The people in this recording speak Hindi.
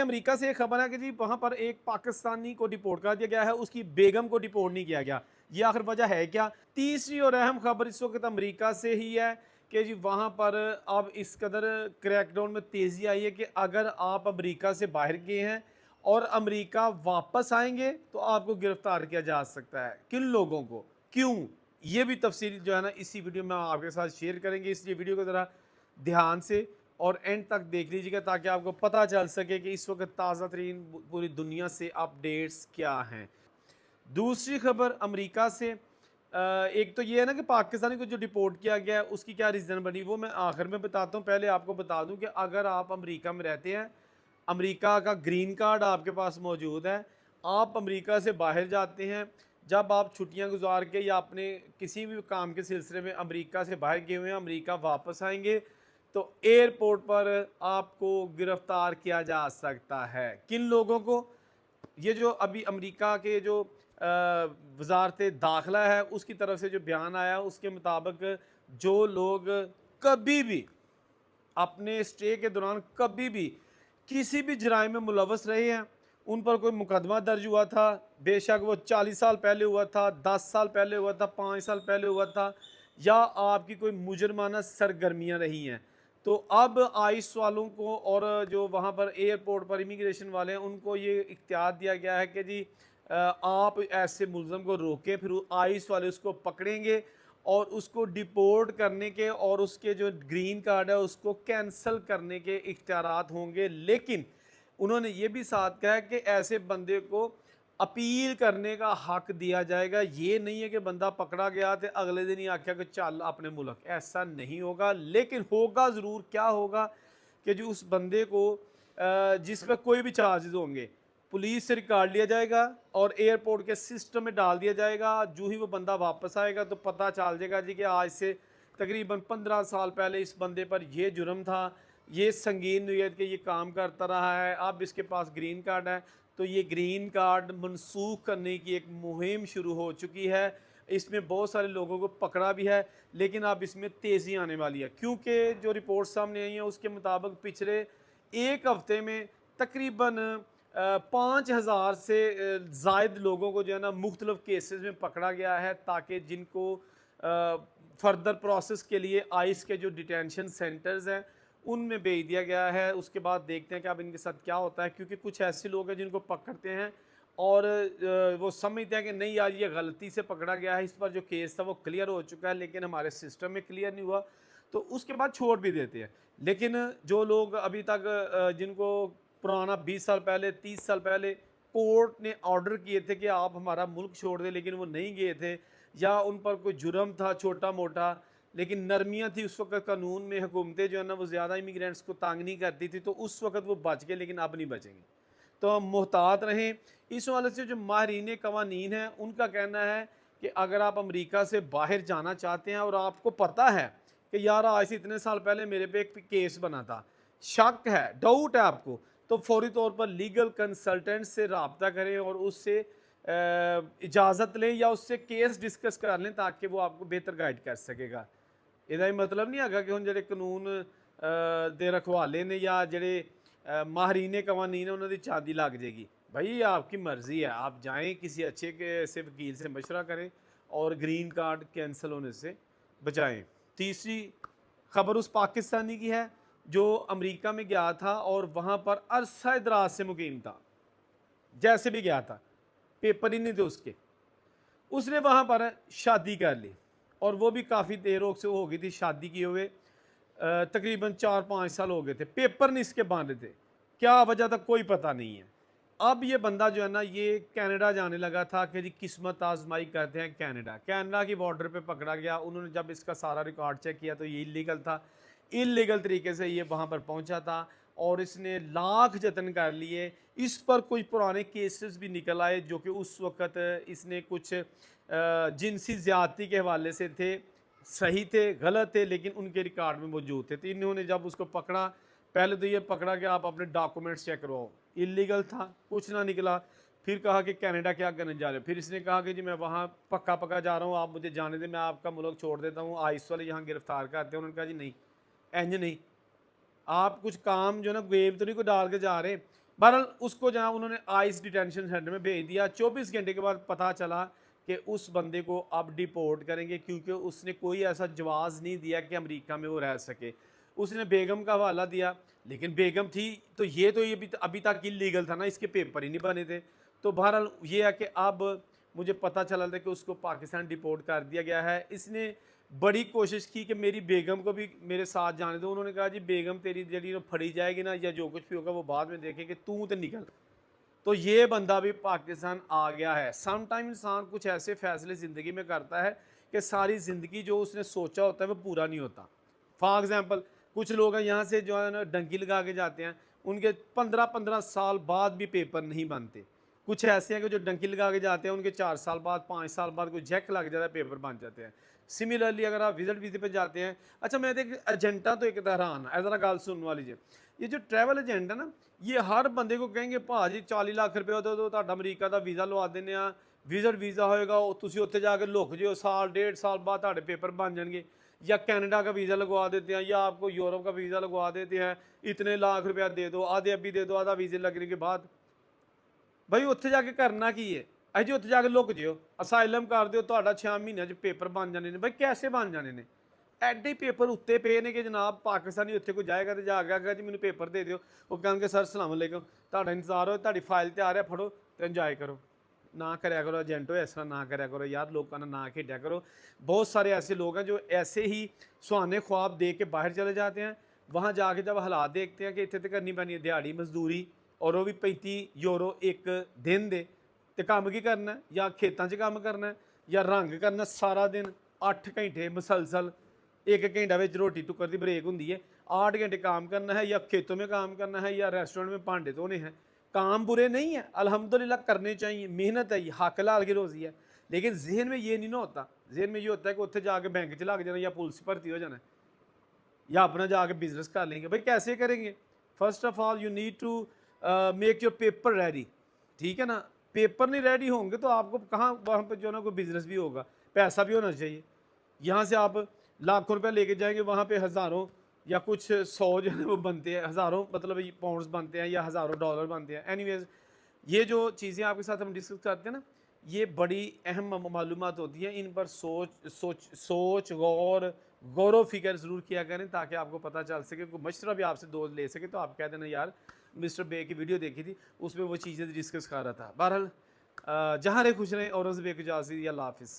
अमेरिका से एक खबर है कि जी वहाँ पर एक पाकिस्तानी को डिपोर्ट कर दिया गया है, उसकी बेगम को डिपोर्ट नहीं किया गया। ये आखिर वजह है क्या? तीसरी और अहम खबर इस वक्त अमेरिका से ही है कि जी वहाँ पर अब इस कदर क्रैकडाउन में तेज़ी आई है कि अगर आप अमेरिका से बाहर गए हैं और अमेरिका वापस आएंगे तो आपको गिरफ्तार किया जा सकता है। किन लोगों को, क्यों, ये भी तफसील जो है ना इसी वीडियो में आपके साथ शेयर करेंगे, इसलिए वीडियो को ज़रा ध्यान से और एंड तक देख लीजिएगा ताकि आपको पता चल सके कि इस वक्त ताज़ा तरीन पूरी दुनिया से अपडेट्स क्या हैं। दूसरी खबर अमेरिका से एक तो ये है ना कि पाकिस्तानी को जो डिपोर्ट किया गया है उसकी क्या रीज़न बनी, वो मैं आखिर में बताता हूँ। पहले आपको बता दूँ कि अगर आप अमेरिका में रहते हैं, अमेरिका का ग्रीन कार्ड आपके पास मौजूद है, आप अमेरिका से बाहर जाते हैं, जब आप छुट्टियां गुजार के या अपने किसी भी काम के सिलसिले में अमेरिका से बाहर गए हुए हैं, अमेरिका वापस आएंगे तो एयरपोर्ट पर आपको गिरफ्तार किया जा सकता है। किन लोगों को? ये जो अभी अमेरिका के जो वजारत दाखिला है उसकी तरफ से जो बयान आया उसके मुताबिक जो लोग कभी भी अपने स्टे के दौरान कभी भी किसी भी जराइम में मुलवस रहे हैं, उन पर कोई मुकदमा दर्ज हुआ था, बेशक वो 40 साल पहले हुआ था, 10 साल पहले हुआ था, 5 साल पहले हुआ था, या आपकी कोई मुजरमाना सरगर्मियाँ रही हैं, तो अब आइस वालों को और जो वहाँ पर एयरपोर्ट पर इमिग्रेशन वाले हैं उनको ये इख्तियार दिया गया है कि जी आप ऐसे मुलजम को रोकें, फिर आइस वाले उसको पकड़ेंगे और उसको डिपोर्ट करने के और उसके जो ग्रीन कार्ड है उसको कैंसिल करने के इख्तियारात होंगे। लेकिन उन्होंने ये भी साथ कहा है कि ऐसे बंदे को अपील करने का हक दिया जाएगा। ये नहीं है कि बंदा पकड़ा गया तो अगले दिन ही आख्या कि चल अपने मुल्क, ऐसा नहीं होगा। लेकिन होगा ज़रूर, क्या होगा कि जो उस बंदे को जिस पर कोई भी चार्जेस होंगे पुलिस से रिकॉर्ड लिया जाएगा और एयरपोर्ट के सिस्टम में डाल दिया जाएगा। जो ही वो बंदा वापस आएगा तो पता चल जाएगा जी कि आज से तकरीबन 15 साल पहले इस बंदे पर यह जुर्म था, ये संगीन नोयत के ये काम करता रहा है, अब इसके पास ग्रीन कार्ड है। तो ये ग्रीन कार्ड मनसूख करने की एक मुहिम शुरू हो चुकी है। इसमें बहुत सारे लोगों को पकड़ा भी है, लेकिन अब इसमें तेज़ी आने वाली है क्योंकि जो रिपोर्ट सामने आई है उसके मुताबिक पिछले एक हफ्ते में तकरीबन 5,000 से ज़ायद लोगों को जो है ना मुख्तलिफ केसेस में पकड़ा गया है, ताकि जिनको फर्दर प्रोसेस के लिए आइस के जो डिटेंशन सेंटर्स हैं उनमें भेज दिया गया है। उसके बाद देखते हैं कि अब इनके साथ क्या होता है, क्योंकि कुछ ऐसे लोग हैं जिनको पकड़ते हैं और वो समझते हैं कि नहीं यार ये गलती से पकड़ा गया है, इस पर जो केस था वो क्लियर हो चुका है लेकिन हमारे सिस्टम में क्लियर नहीं हुआ, तो उसके बाद छोड़ भी देते हैं। लेकिन जो लोग अभी तक जिनको पुराना 20 साल पहले, 30 साल पहले कोर्ट ने ऑर्डर किए थे कि आप हमारा मुल्क छोड़ दें, लेकिन वो नहीं गए थे, या उन पर कोई जुर्म था छोटा मोटा, लेकिन नरमियाँ थी उस वक्त कानून में, हुकूमतें जो है ना वो ज़्यादा इमिग्रेंट्स को तंग नहीं करती थी, तो उस वक्त वो बच गए, लेकिन अब नहीं बचेंगे। तो हम मोहतात रहें। इस वाले से जो माहरीन कवानीन हैं उनका कहना है कि अगर आप अमेरिका से बाहर जाना चाहते हैं और आपको पता है कि यार आज से इतने साल पहले मेरे पे एक केस बना था, शक है, डाउट है आपको, तो फौरी तौर पर लीगल कंसल्टेंट से रब्ता करें और उससे इजाज़त लें या उससे केस डिस्कस कर लें ताकि वो आपको बेहतर गाइड कर सकेगा। ਇਹਦਾ मतलब नहीं है कि हम ਜਿਹੜੇ कानून ਦੇ रखवाले ने या ਜਿਹੜੇ माहरीन कवानीन है उन्होंने चांदी लग जाएगी। भाई आपकी मर्ज़ी है, आप जाएं किसी अच्छे के से वकील से मशवरा करें और ग्रीन कार्ड कैंसिल होने से बचाएं। तीसरी खबर उस पाकिस्तानी की है जो अमेरिका में गया था और वहाँ पर अरसा दराज से मुकीम था, जैसे भी गया था, पेपर ही नहीं थे उसके, उसने वहाँ पर शादी कर ली और वो भी काफ़ी देर से हो गई थी शादी किए हुए, तकरीबन 4-5 साल हो गए थे, पेपर नहीं इसके बांधे थे, क्या वजह था कोई पता नहीं है। अब ये बंदा जो है ना ये कनाडा जाने लगा था कि जी किस्मत आजमाई करते हैं कनाडा, कनाडा की बॉर्डर पे पकड़ा गया। उन्होंने जब इसका सारा रिकॉर्ड चेक किया तो ये इलीगल था, इलीगल तरीके से ये वहाँ पर पहुँचा था और इसने लाख जतन कर लिए। इस पर कुछ पुराने केसेस भी निकल आए जो कि उस वक़्त इसने कुछ जिनसी ज़्यादती के हवाले से थे, सही थे, गलत थे, लेकिन उनके रिकॉर्ड में मौजूद थे। तो इन्होंने जब उसको पकड़ा, पहले तो ये पकड़ा कि आप अपने डॉक्यूमेंट्स चेक करवाओ, इलीगल था, कुछ ना निकला। फिर कहा कि कनाडा क्या करने जा रहे हो, फिर इसने कहा कि जी मैं वहाँ पक्का पक्का जा रहा हूँ, आप मुझे जाने दें, मैं आपका मुल्क छोड़ देता हूँ, आइस वाले यहाँ गिरफ्तार करते हैं। उन्होंने कहा जी नहीं, इंज नहीं, आप कुछ काम जो ना गेम तो नहीं को डाल के जा रहे, बहरहाल उसको जहाँ उन्होंने आइस डिटेंशन सेंटर में भेज दिया। 24 घंटे के बाद पता चला कि उस बंदे को अब डिपोर्ट करेंगे, क्योंकि उसने कोई ऐसा जवाज़ नहीं दिया कि अमेरिका में वो रह सके। उसने बेगम का हवाला दिया, लेकिन बेगम थी तो ये अभी तक इलीगल था ना, इसके पेपर ही नहीं बने थे। तो बहरहाल ये है कि अब मुझे पता चला था कि उसको पाकिस्तान डिपोर्ट कर दिया गया है। इसने बड़ी कोशिश की कि मेरी बेगम को भी मेरे साथ जाने दो। उन्होंने कहा जी बेगम तेरी जड़ी फड़ी जाएगी ना, या जो कुछ भी होगा वो बाद में देखेंगे, तू तो निकल। तो ये बंदा भी पाकिस्तान आ गया है। सम टाइम इंसान कुछ ऐसे फैसले ज़िंदगी में करता है कि सारी ज़िंदगी जो उसने सोचा होता है वो पूरा नहीं होता। फॉर एग्ज़ाम्पल कुछ लोग हैं यहाँ से जो है ना डंकी लगा के जाते हैं, उनके 15-15 साल बाद भी पेपर नहीं बनते। कुछ ऐसे हैं कि जो डंकी लगा के जाते हैं, उनके 4 साल बाद 5 साल बाद कोई जैक लग जाता है, पेपर बन जाते हैं। सिमिलरली अगर आप विजिट वीज़े पे जाते हैं, अच्छा मैं तो एक एजेंटा तो एक हैरान है, ज़रा गल सुनने वाली जी। ये जो ट्रैवल एजेंट है ना, ये हर बंदे को कहेंगे भाजी 40 लाख रुपये दो तो ਤੁਹਾਡਾ ਅਮਰੀਕਾ ਦਾ ਵੀਜ਼ਾ ਲਵਾ ਦਿੰਦੇ ਆ, ਵਿਜ਼ਿਟ ਵੀਜ਼ਾ ਹੋਏਗਾ, ਉਹ ਤੁਸੀਂ ਉੱਥੇ जा के लुक जियो, साल 1.5 साल बाद ਤੁਹਾਡੇ पेपर बन जाएंगे, या कनाडा का वीज़ा लगवा देते हैं, या आपको यूरोप का वीज़ा लगवा देते हैं, इतने लाख रुपया दे दो, आधे अभी दे दो, आधा वीज़े लगने के बाद। भाई उत्थे जाके करना की है? अजी उत्थे जाके लुक जियो, असाइलम कर दो, ਤੁਹਾਡਾ 6 ਮਹੀਨਿਆਂ 'ਚ पेपर बन जाने ने। भाई कैसे बन जाने ने? ਐਡੇ पेपर उत्ते पे ने कि जनाब पाकिस्तानी उत्थे कोई जाएगा तो जाके आएगा जी मैंने पेपर दे दिओ, वो कहेंगे सर सलाम अलैकुम, ਤੁਹਾਡਾ इंतजार हो, ਤੁਹਾਡੀ फाइल तैयार है, फड़ो तो इंजॉय करो। ना करया करो एजेंटो, इस तरह ना करया करो यार, लोगों का ना खेड़ा करो। बहुत सारे ऐसे लोग हैं जो ऐसे ही सुहाने ख्वाब दे के बाहर चले जाते हैं, वहाँ जाके जब हालात देखते हैं कि इतने तो करनी पैनी है दिहाड़ी मजदूरी, और वो भी 35 यूरो एक दिन दे, तो काम की करना है? या खेतों 'ਚ काम करना है, या रंग करना सारा दिन 8 घंटे मुसलसल, 1 घंटा में रोटी टुकर की ब्रेक होंगी है, 8 घंटे काम करना है, या खेतों में काम करना है, या रेस्टोरेंट में भांडे धोने हैं। काम बुरे नहीं है, अल्हम्दुलिल्लाह करने चाहिए, मेहनत है, हक लाल की रोज़ी है, लेकिन जहन में ये नहीं ना होता। जहन में ये होता है कि उत्थे जाके बैंक च लग जाना, या पुलिस भर्ती हो जाना, या अपना जाके बिजनेस कर लेंगे। भाई कैसे करेंगे? First of all you need to make your paper ready, ठीक है ना। पेपर नहीं रेडी होंगे तो आपको कहाँ वहाँ पर जो ना कोई बिजनेस भी होगा, पैसा भी होना चाहिए। यहाँ से आप लाखों रुपया लेके जाएंगे, वहाँ पे हज़ारों या कुछ 100 जो है वो बनते हैं, हज़ारों मतलब पाउंड्स बनते हैं, या हज़ारों डॉलर बनते हैं। एनीवेज ये जो चीज़ें आपके साथ हम डिस्कस करते हैं ना, ये बड़ी अहम मालूमात होती हैं, इन पर सोच गौर फिक्र ज़रूर किया करें, ताकि आपको पता चल सके। कोई मशवरा भी आपसे दोस्त ले सके तो आप कह देना यार मिस्टर बे की वीडियो देखी थी, उसमें वो चीज़ें डिस्कस कर रहा था। बहरहाल जहाँ रहे खुश रहें, और उस बे को इजाज़त दीजिए, अल्लाह हाफिज़।